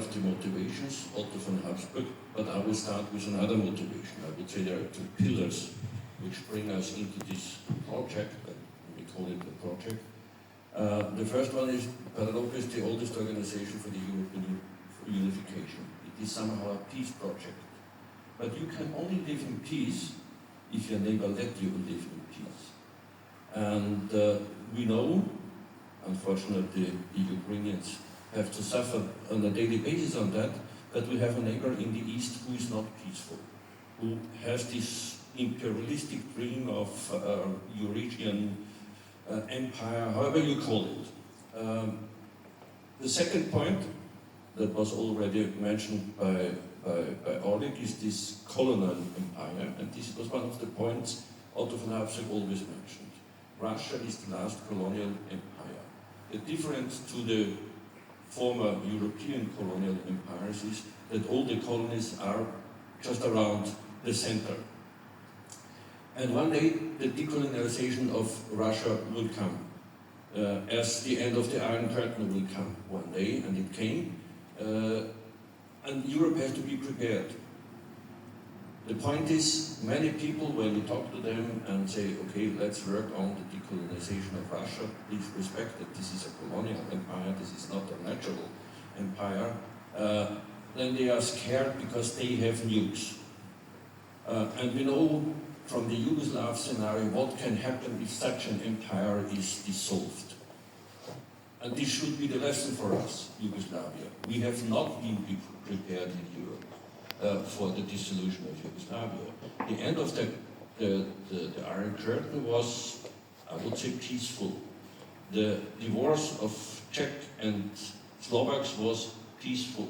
of the motivations, Otto von Habsburg, but I will start with another motivation. I would say there are two pillars which bring us into this project, we call it a project. The first one is Paneuropa is the oldest organization for the European unification. It is somehow a peace project. But you can only live in peace if your neighbor let you live in peace. And we know, unfortunately, the Ukrainians have to suffer on a daily basis on that, but we have a neighbor in the east who is not peaceful, who has this imperialistic dream of Eurasian empire, however you call it. The second point that was already mentioned by Oleg is this colonial empire, and this was one of the points Otto von Habsburg always mentioned. Russia is the last colonial empire. The difference to the former European colonial empires is that all the colonies are just around the center. And one day the decolonization of Russia will come, as the end of the Iron Curtain will come one day, and it came. And Europe has to be prepared. The point is, many people, when you talk to them and say, okay, let's work on the decolonization of Russia, please respect that this is a colonial empire, this is not a natural empire, then they are scared because they have nukes. And we know from the Yugoslav scenario what can happen if such an empire is dissolved. And this should be the lesson for us, Yugoslavia. We have not been prepared in Europe for the dissolution of Yugoslavia. The end of the Iron Curtain was, I would say, peaceful. The divorce of Czech and Slovaks was peaceful.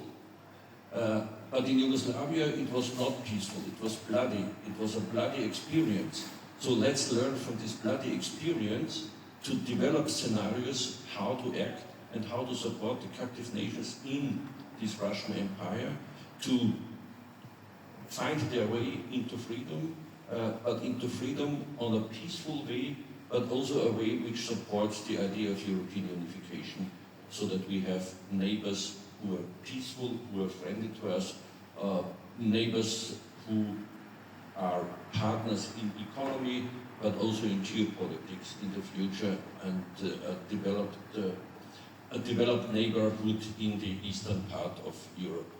But in Yugoslavia it was not peaceful, it was bloody. It was a bloody experience. So let's learn from this bloody experience to develop scenarios how to act and how to support the captive nations in this Russian empire to find their way into freedom, but into freedom on a peaceful way, but also a way which supports the idea of European unification, so that we have neighbors who are peaceful, who are friendly to us, neighbors who are partners in economy, but also in geopolitics in the future, and a developed neighborhood in the eastern part of Europe.